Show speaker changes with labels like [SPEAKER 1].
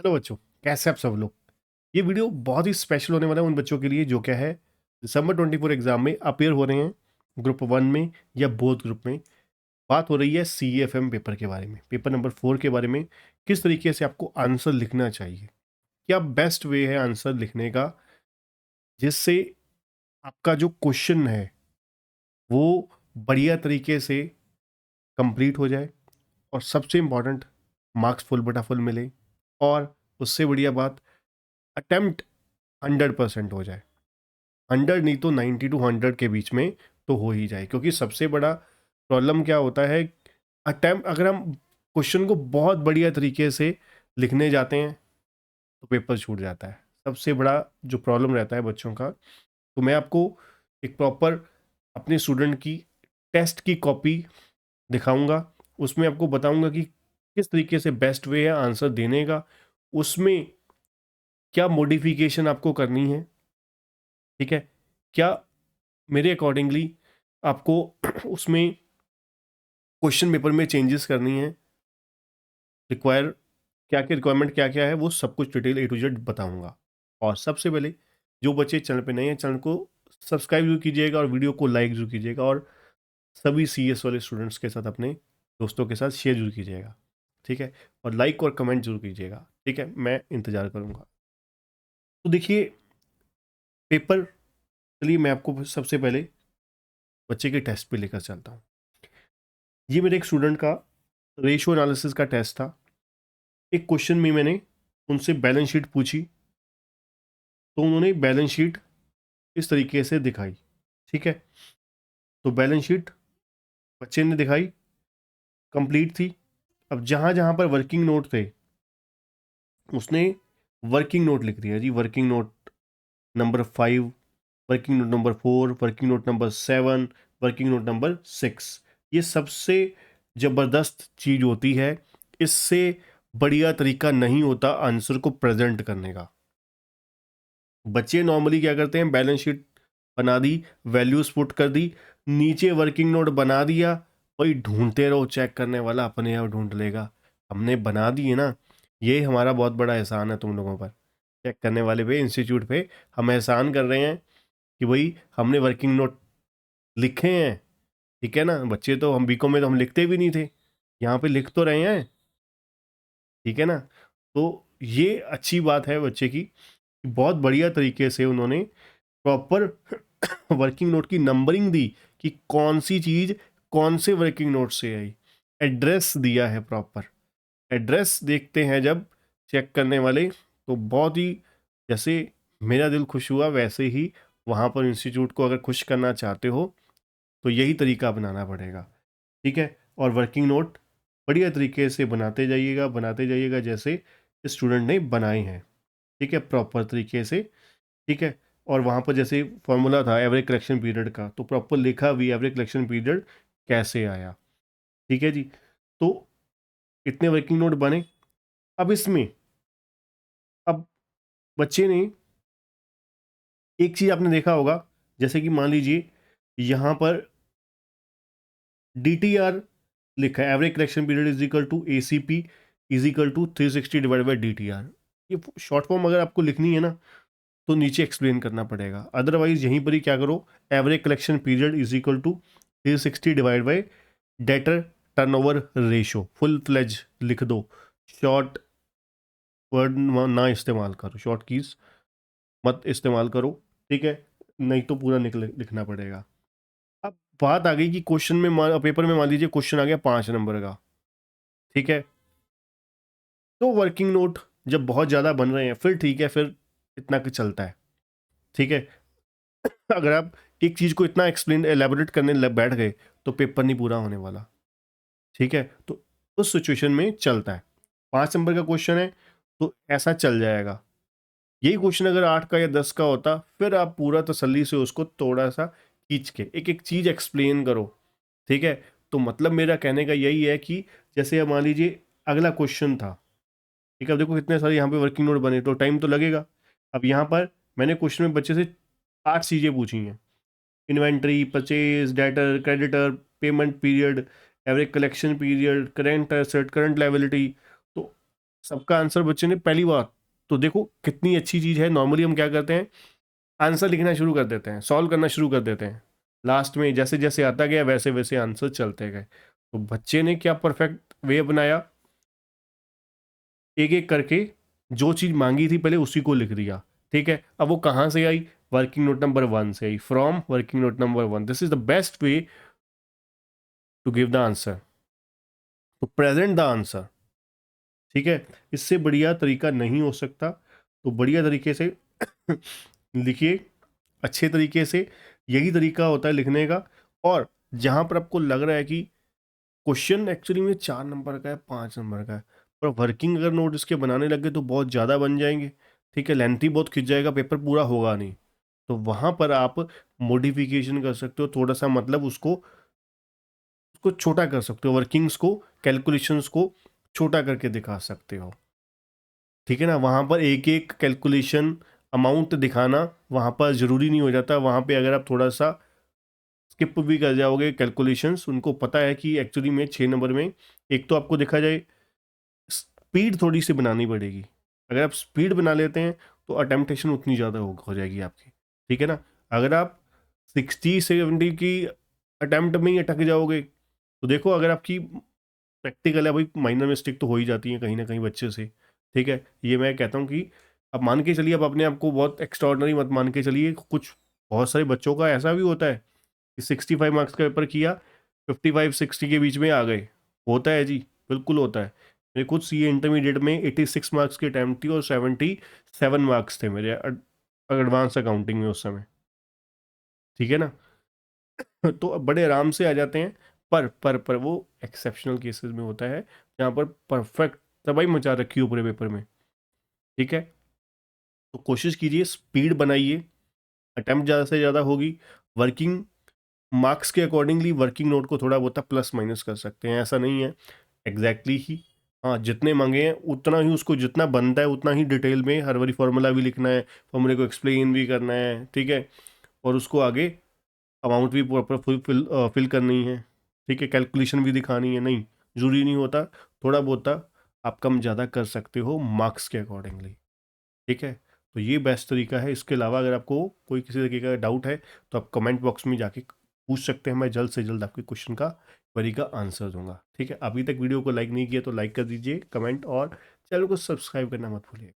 [SPEAKER 1] Hello बच्चों, कैसे आप सब लोग। ये वीडियो बहुत ही स्पेशल होने वाला है उन बच्चों के लिए जो क्या है दिसंबर 24 एग्जाम में अपेयर हो रहे हैं, ग्रुप 1 में या बोथ ग्रुप में। बात हो रही है CFM पेपर के बारे में, पेपर नंबर 4 के बारे में। किस तरीके से आपको आंसर लिखना चाहिए, क्या बेस्ट वे है आंसर लिखने का, जिससे आपका जो क्वेश्चन है वो बढ़िया तरीके से कंप्लीट हो जाए और सबसे इम्पॉर्टेंट मार्क्स फुल बटा फुल मिले, और उससे बढ़िया बात अटेम्प्ट 100% हो जाए। 100 नहीं तो 90 टू 100 के बीच में तो हो ही जाए, क्योंकि सबसे बड़ा प्रॉब्लम क्या होता है, अटेम्प्ट अगर हम क्वेश्चन को बहुत बढ़िया तरीके से लिखने जाते हैं तो पेपर छूट जाता है। सबसे बड़ा जो प्रॉब्लम रहता है बच्चों का। तो मैं आपको एक प्रॉपर अपने स्टूडेंट की टेस्ट की कॉपी दिखाऊंगा, उसमें आपको बताऊंगा कि किस तरीके से बेस्ट वे है आंसर देने का, उसमें क्या मॉडिफिकेशन आपको करनी है, ठीक है, क्या मेरे अकॉर्डिंगली आपको उसमें क्वेश्चन पेपर में चेंजेस करनी है, रिक्वायर क्या क्या रिक्वायरमेंट क्या क्या है, वो सब कुछ डिटेल A to Z बताऊंगा। और सबसे पहले जो बच्चे चैनल पे नए हैं, चैनल को सब्सक्राइब जरूर कीजिएगा और वीडियो को लाइक जरूर कीजिएगा, और सभी CS वाले स्टूडेंट्स के साथ अपने दोस्तों के साथ शेयर जरूर कीजिएगा, ठीक है, और लाइक और कमेंट जरूर कीजिएगा, ठीक है, मैं इंतज़ार करूँगा। तो देखिए पेपर, चलिए मैं आपको सबसे पहले बच्चे के टेस्ट पे लेकर चलता हूँ। ये मेरे एक स्टूडेंट का रेशियो एनालिसिस का टेस्ट था। एक क्वेश्चन में मैंने उनसे बैलेंस शीट पूछी, तो उन्होंने बैलेंस शीट इस तरीके से दिखाई, ठीक है। तो बैलेंस शीट बच्चे ने दिखाई, कंप्लीट थी। अब जहाँ जहाँ पर वर्किंग नोट थे उसने वर्किंग नोट लिख दिया जी, working note number 5, working note number 4, working note number 7, working note number 6। ये सबसे ज़बरदस्त चीज़ होती है, इससे बढ़िया तरीका नहीं होता आंसर को प्रेजेंट करने का। बच्चे नॉर्मली क्या करते हैं, बैलेंस शीट बना दी, वैल्यूज पुट कर दी, नीचे वर्किंग नोट बना दिया, वही ढूंढते रहो, चेक करने वाला अपने आप ढूंढ लेगा। हमने बना दी है ना, ये हमारा बहुत बड़ा एहसान है तुम लोगों पर, चेक करने वाले पे, इंस्टीट्यूट पे हम एहसान कर रहे हैं कि भाई हमने वर्किंग नोट लिखे हैं, ठीक है ना। बच्चे तो हम बीकॉम में तो हम लिखते भी नहीं थे, यहाँ पे लिख तो रहे हैं, ठीक है ना। तो ये अच्छी बात है बच्चे की, बहुत बढ़िया तरीके से उन्होंने प्रॉपर वर्किंग नोट की नंबरिंग दी कि कौन सी चीज कौन से वर्किंग नोट से आई, एड्रेस दिया है प्रॉपर। एड्रेस देखते हैं जब चेक करने वाले, तो बहुत ही, जैसे मेरा दिल खुश हुआ वैसे ही वहाँ पर इंस्टीट्यूट को अगर खुश करना चाहते हो तो यही तरीका अपनाना पड़ेगा, ठीक है। और वर्किंग नोट बढ़िया तरीके से बनाते जाइएगा जैसे स्टूडेंट ने बनाए हैं, ठीक है, प्रॉपर तरीके से, ठीक है। और वहाँ पर जैसे फॉर्मूला था एवरेज कलेक्शन पीरियड का, तो प्रॉपर लिखा भी एवरेज कलेक्शन पीरियड कैसे आया, ठीक है जी। तो इतने वर्किंग नोट बने। अब इसमें, अब बच्चे ने एक चीज़ आपने देखा होगा, जैसे कि मान लीजिए यहाँ पर DTR लिखा है, average collection period is equal to ACP is equal to 360 divide by DTR। ये शॉर्ट फॉर्म अगर आपको लिखनी है ना तो नीचे एक्सप्लेन करना पड़ेगा, अदरवाइज यहीं पर ही क्या करो, average collection period is equal to 360 divide by debtor turnover ratio, full fledge लिख दो। शॉर्ट वर्ड ना इस्तेमाल करो, शॉर्ट कीज मत इस्तेमाल करो, ठीक है, नहीं तो पूरा लिखना पड़ेगा। अब बात आ गई कि क्वेश्चन में पेपर में मान लीजिए क्वेश्चन आ गया 5 नंबर का, ठीक है। तो वर्किंग नोट जब बहुत ज़्यादा बन रहे हैं फिर ठीक है, फिर इतना कि चलता है, ठीक है। अगर आप एक चीज़ को इतना एक्सप्लेन एलेबोरेट करने बैठ गए तो पेपर नहीं पूरा होने वाला, ठीक है। तो उस सिचुएशन में चलता है, 5 नंबर का क्वेश्चन है तो ऐसा चल जाएगा। यही क्वेश्चन अगर 8 का या 10 का होता फिर आप पूरा तसल्ली से उसको थोड़ा सा खींच के एक एक चीज़ एक्सप्लेन करो, ठीक है। तो मतलब मेरा कहने का यही है कि जैसे अब मान लीजिए अगला क्वेश्चन था, ठीक है, अब देखो कितने सारे यहाँ पे वर्किंग नोट बने तो टाइम तो लगेगा। अब यहाँ पर मैंने क्वेश्चन में बच्चे से 8 चीज़ें पूछी हैं, inventory, purchase, debtor, creditor, payment period, average collection period, current asset, current liability. तो सबका आंसर बच्चे ने पहली बार। तो देखो कितनी अच्छी चीज़ है। नॉर्मली हम क्या करते हैं, आंसर लिखना शुरू कर देते हैं, सॉल्व करना शुरू कर देते हैं, लास्ट में जैसे जैसे आता गया वैसे वैसे आंसर चलते गए। तो बच्चे ने क्या परफेक्ट वे अपनाया, एक एक करके जो चीज़ मांगी थी पहले उसी को लिख दिया। ठीक है, अब वो कहाँ से आई, वर्किंग नोट नंबर 1 से आई, from working note number 1। This is the best way to give the answer, to present the answer. ठीक है, इससे बढ़िया तरीका नहीं हो सकता। तो बढ़िया तरीके से लिखिए, अच्छे तरीके से। यही तरीका होता है लिखने का। और जहां पर आपको लग रहा है कि क्वेश्चन एक्चुअली में 4 नंबर का है, 5 नंबर का है, पर वर्किंग अगर नोट इसके बनाने लगे तो बहुत ज़्यादा बन जाएंगे। ठीक है, लेंथी बहुत खिंच जाएगा, पेपर पूरा होगा नहीं। तो वहां पर आप मॉडिफिकेशन कर सकते हो थोड़ा सा, मतलब उसको उसको छोटा कर सकते हो, वर्किंग्स को, कैलकुलेशंस को छोटा करके दिखा सकते हो। ठीक है ना, वहां पर एक एक कैलकुलेशन अमाउंट दिखाना वहां पर जरूरी नहीं हो जाता। वहां पे अगर आप थोड़ा सा स्किप भी कर जाओगे कैलकुलेशंस, उनको पता है कि एक्चुअली में 6 नंबर में एक तो आपको देखा जाए स्पीड थोड़ी सी बनानी पड़ेगी। अगर आप स्पीड बना लेते हैं तो अटेम्पटेशन उतनी ज़्यादा हो जाएगी आपकी। ठीक है ना, अगर आप 60-70 की अटेम्प्ट में ही अटक जाओगे तो देखो, अगर आपकी प्रैक्टिकल है भाई, माइनर मिस्टेक तो हो ही जाती है कहीं ना कहीं बच्चे से। ठीक है, ये मैं कहता हूँ कि अब मान के चलिए, अब अपने आप को बहुत एक्स्ट्रॉर्डनरी मत मान के चलिए। कुछ बहुत सारे बच्चों का ऐसा भी होता है कि 65 मार्क्स का पेपर किया, 55-60 के बीच में आ गए। होता है जी, बिल्कुल होता है। मेरे खुद सी इंटरमीडिएट में 86 मार्क्स की अटैम्प्ट थी और 77 मार्क्स थे मेरे एडवांस अकाउंटिंग में उस समय। ठीक है ना, तो अब बड़े आराम से आ जाते हैं। पर वो एक्सेप्शनल केसेस में होता है जहाँ पर परफेक्ट तबाही मचा रखी हो पूरे पेपर में। ठीक है, तो कोशिश कीजिए, स्पीड बनाइए, अटेम्प्ट ज़्यादा से ज़्यादा होगी। वर्किंग मार्क्स के अकॉर्डिंगली वर्किंग नोट को थोड़ा बहुत प्लस माइनस कर सकते हैं, ऐसा नहीं है एग्जैक्टली ही। हाँ, जितने मांगे हैं उतना ही, उसको जितना बनता है उतना ही डिटेल में हर बारी फार्मूला भी लिखना है, फार्मूले को एक्सप्लेन भी करना है। ठीक है, और उसको आगे अमाउंट भी प्रॉपर फिल करनी है। ठीक है, कैलकुलेशन भी दिखानी है। नहीं, जरूरी नहीं होता, थोड़ा बहुत आप कम ज़्यादा कर सकते हो मार्क्स के अकॉर्डिंगली। ठीक है, तो ये बेस्ट तरीका है। इसके अलावा अगर आपको कोई किसी तरीके का डाउट है तो आप कमेंट बॉक्स में जाके पूछ सकते हैं, मैं जल्द से जल्द आपके क्वेश्चन का क्वेरी का आंसर दूंगा। ठीक है, अभी तक वीडियो को लाइक नहीं किया तो लाइक कर दीजिए, कमेंट और चैनल को सब्सक्राइब करना मत भूलिए।